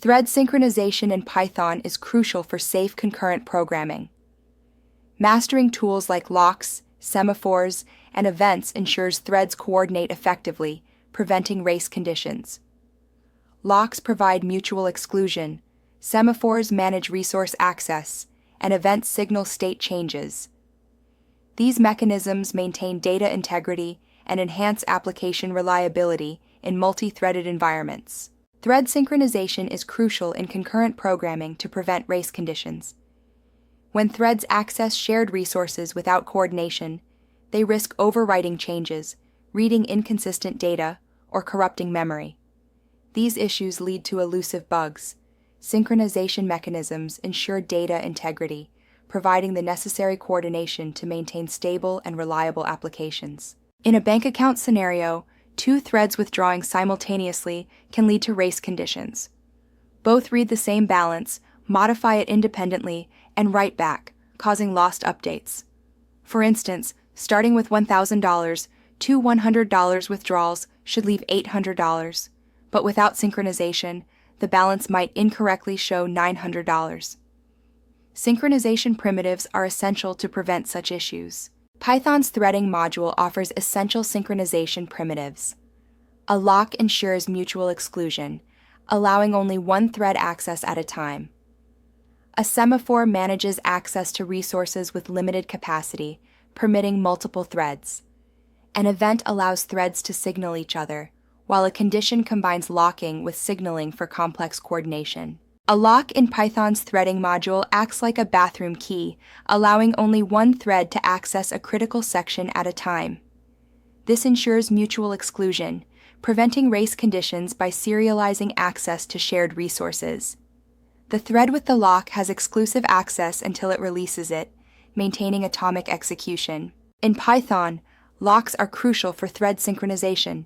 Thread synchronization in Python is crucial for safe concurrent programming. Mastering tools like locks, semaphores, and events ensures threads coordinate effectively, preventing race conditions. Locks provide mutual exclusion, semaphores manage resource access, and events signal state changes. These mechanisms maintain data integrity and enhance application reliability in multi-threaded environments. Thread synchronization is crucial in concurrent programming to prevent race conditions. When threads access shared resources without coordination, they risk overwriting changes, reading inconsistent data, or corrupting memory. These issues lead to elusive bugs. Synchronization mechanisms ensure data integrity, providing the necessary coordination to maintain stable and reliable applications. In a bank account scenario, two threads withdrawing simultaneously can lead to race conditions. Both read the same balance, modify it independently, and write back, causing lost updates. For instance, starting with $1,000, two $100 withdrawals should leave $800, but without synchronization, the balance might incorrectly show $900. Synchronization primitives are essential to prevent such issues. Python's threading module offers essential synchronization primitives. A lock ensures mutual exclusion, allowing only one thread access at a time. A semaphore manages access to resources with limited capacity, permitting multiple threads. An event allows threads to signal each other, while a condition combines locking with signaling for complex coordination. A lock in Python's threading module acts like a bathroom key, allowing only one thread to access a critical section at a time. This ensures mutual exclusion, preventing race conditions by serializing access to shared resources. The thread with the lock has exclusive access until it releases it, maintaining atomic execution. In Python, locks are crucial for thread synchronization.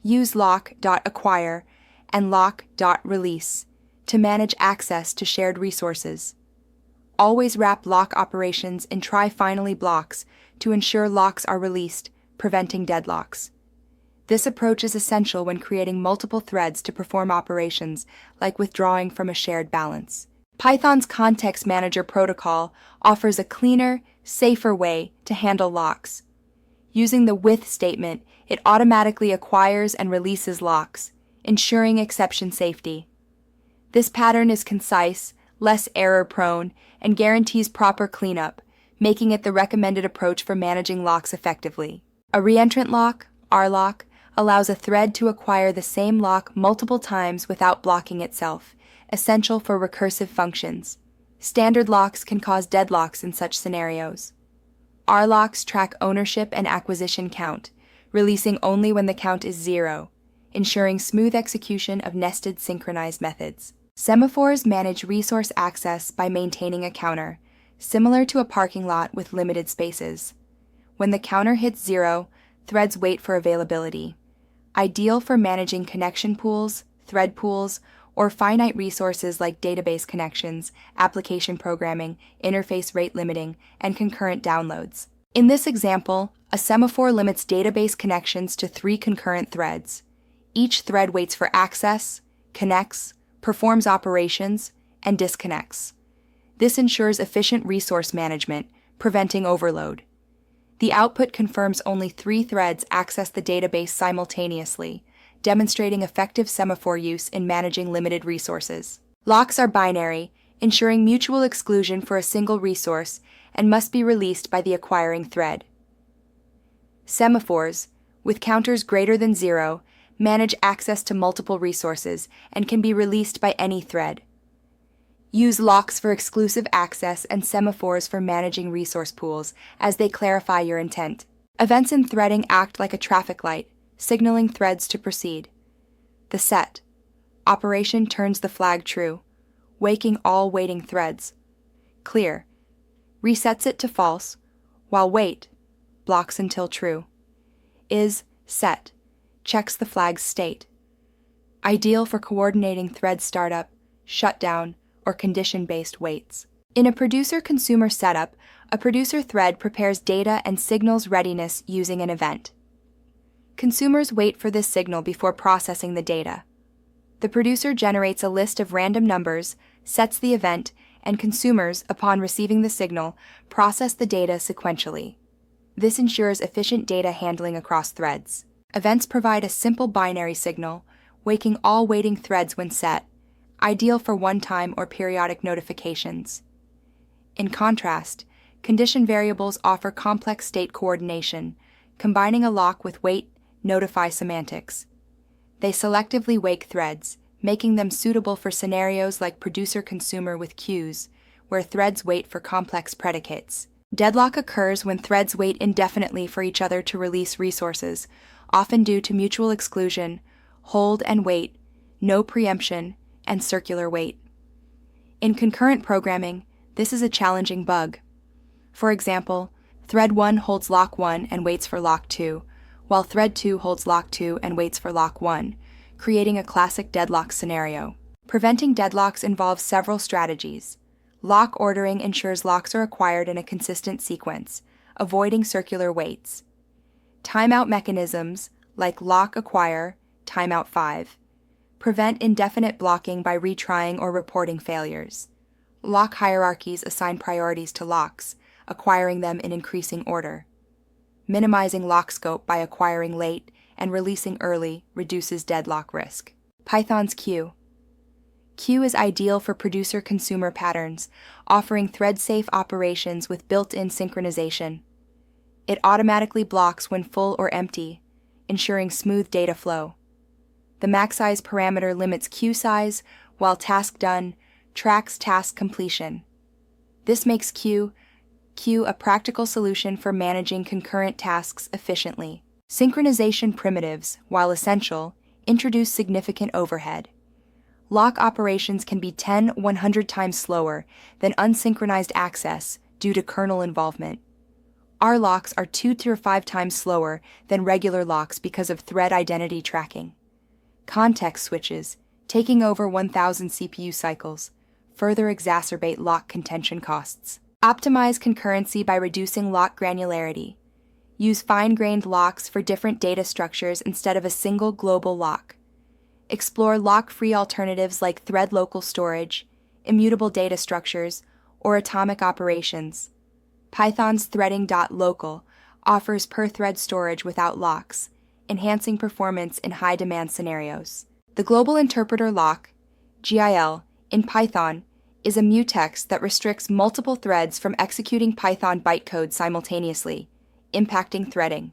Use lock.acquire and lock.release to manage access to shared resources. Always wrap lock operations in try-finally blocks to ensure locks are released, preventing deadlocks. This approach is essential when creating multiple threads to perform operations like withdrawing from a shared balance. Python's Context Manager protocol offers a cleaner, safer way to handle locks. Using the with statement, it automatically acquires and releases locks, ensuring exception safety. This pattern is concise, less error-prone, and guarantees proper cleanup, making it the recommended approach for managing locks effectively. A reentrant lock, rlock, allows a thread to acquire the same lock multiple times without blocking itself, essential for recursive functions. Standard locks can cause deadlocks in such scenarios. Rlocks track ownership and acquisition count, releasing only when the count is 0, ensuring smooth execution of nested synchronized methods. Semaphores manage resource access by maintaining a counter, similar to a parking lot with limited spaces. When the counter hits 0, threads wait for availability. Ideal for managing connection pools, thread pools, or finite resources like database connections, application programming, interface rate limiting, and concurrent downloads. In this example, a semaphore limits database connections to 3 concurrent threads. Each thread waits for access, connects, performs operations, and disconnects. This ensures efficient resource management, preventing overload. The output confirms only 3 threads access the database simultaneously, demonstrating effective semaphore use in managing limited resources. Locks are binary, ensuring mutual exclusion for a single resource and must be released by the acquiring thread. Semaphores, with counters greater than 0, manage access to multiple resources and can be released by any thread. Use locks for exclusive access and semaphores for managing resource pools as they clarify your intent. Events in threading act like a traffic light, signaling threads to proceed. The set operation turns the flag true, waking all waiting threads. Clear resets it to false, while wait blocks until true. Is set checks the flag's state. Ideal for coordinating thread startup, shutdown, or condition-based waits. In a producer-consumer setup, a producer thread prepares data and signals readiness using an event. Consumers wait for this signal before processing the data. The producer generates a list of random numbers, sets the event, and consumers, upon receiving the signal, process the data sequentially. This ensures efficient data handling across threads. Events provide a simple binary signal, waking all waiting threads when set, ideal for one-time or periodic notifications. In contrast, condition variables offer complex state coordination, combining a lock with wait, notify semantics. They selectively wake threads, making them suitable for scenarios like producer-consumer with queues, where threads wait for complex predicates. Deadlock occurs when threads wait indefinitely for each other to release resources, often due to mutual exclusion, hold and wait, no preemption, and circular wait. In concurrent programming, this is a challenging bug. For example, thread 1 holds lock 1 and waits for lock 2, while thread 2 holds lock 2 and waits for lock 1, creating a classic deadlock scenario. Preventing deadlocks involves several strategies. Lock ordering ensures locks are acquired in a consistent sequence, avoiding circular waits. Timeout mechanisms, like lock acquire, timeout 5, prevent indefinite blocking by retrying or reporting failures. Lock hierarchies assign priorities to locks, acquiring them in increasing order. Minimizing lock scope by acquiring late and releasing early reduces deadlock risk. Python's queue. Queue is ideal for producer-consumer patterns, offering thread-safe operations with built-in synchronization. It automatically blocks when full or empty, ensuring smooth data flow. The maxsize parameter limits queue size, while task done tracks task completion. This makes queue a practical solution for managing concurrent tasks efficiently. Synchronization primitives, while essential, introduce significant overhead. Lock operations can be 100 times slower than unsynchronized access due to kernel involvement. Our locks are 2 to 5 times slower than regular locks because of thread identity tracking. Context switches, taking over 1,000 CPU cycles, further exacerbate lock contention costs. Optimize concurrency by reducing lock granularity. Use fine-grained locks for different data structures instead of a single global lock. Explore lock-free alternatives like thread local storage, immutable data structures, or atomic operations. Python's threading.local offers per-thread storage without locks, enhancing performance in high-demand scenarios. The Global Interpreter Lock, GIL, in Python is a mutex that restricts multiple threads from executing Python bytecode simultaneously, impacting threading.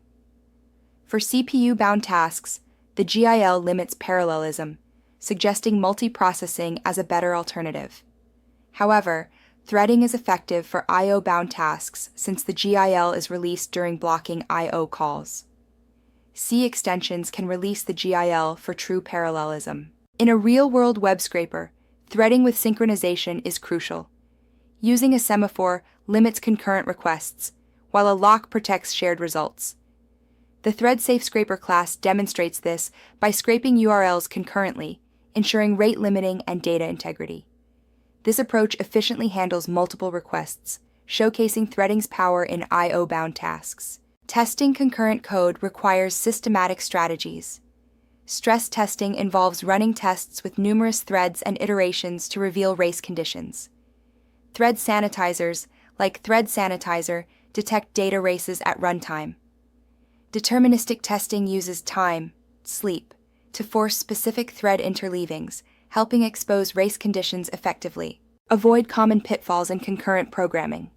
For CPU-bound tasks, the GIL limits parallelism, suggesting multiprocessing as a better alternative. However, threading is effective for I/O-bound tasks since the GIL is released during blocking I/O calls. C extensions can release the GIL for true parallelism. In a real-world web scraper, threading with synchronization is crucial. Using a semaphore limits concurrent requests, while a lock protects shared results. The thread-safe scraper class demonstrates this by scraping URLs concurrently, ensuring rate limiting and data integrity. This approach efficiently handles multiple requests, showcasing threading's power in I/O-bound tasks. Testing concurrent code requires systematic strategies. Stress testing involves running tests with numerous threads and iterations to reveal race conditions. Thread sanitizers, like Thread Sanitizer, detect data races at runtime. Deterministic testing uses time, sleep, to force specific thread interleavings, helping expose race conditions effectively. Avoid common pitfalls in concurrent programming.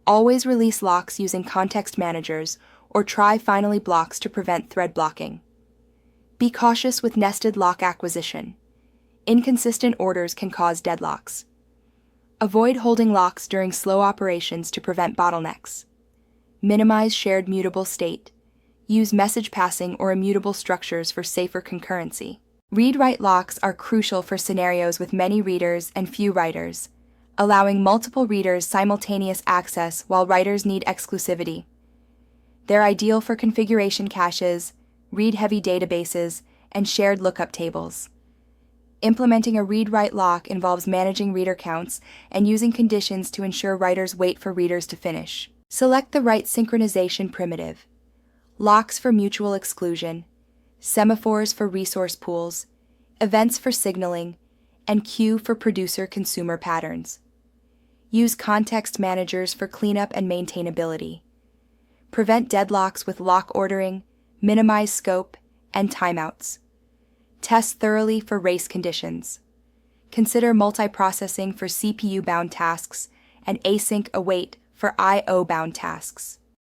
Always release locks using context managers or try finally blocks to prevent thread blocking. Be cautious with nested lock acquisition. Inconsistent orders can cause deadlocks. Avoid holding locks during slow operations to prevent bottlenecks. Minimize shared mutable state. Use message passing or immutable structures for safer concurrency. Read-write locks are crucial for scenarios with many readers and few writers, allowing multiple readers simultaneous access while writers need exclusivity. They're ideal for configuration caches, read-heavy databases, and shared lookup tables. Implementing a read-write lock involves managing reader counts and using conditions to ensure writers wait for readers to finish. Select the right synchronization primitive. Locks for mutual exclusion, semaphores for resource pools, events for signaling, and queue for producer-consumer patterns. Use context managers for cleanup and maintainability. Prevent deadlocks with lock ordering, minimize scope, and timeouts. Test thoroughly for race conditions. Consider multiprocessing for CPU-bound tasks and async await for I/O-bound tasks.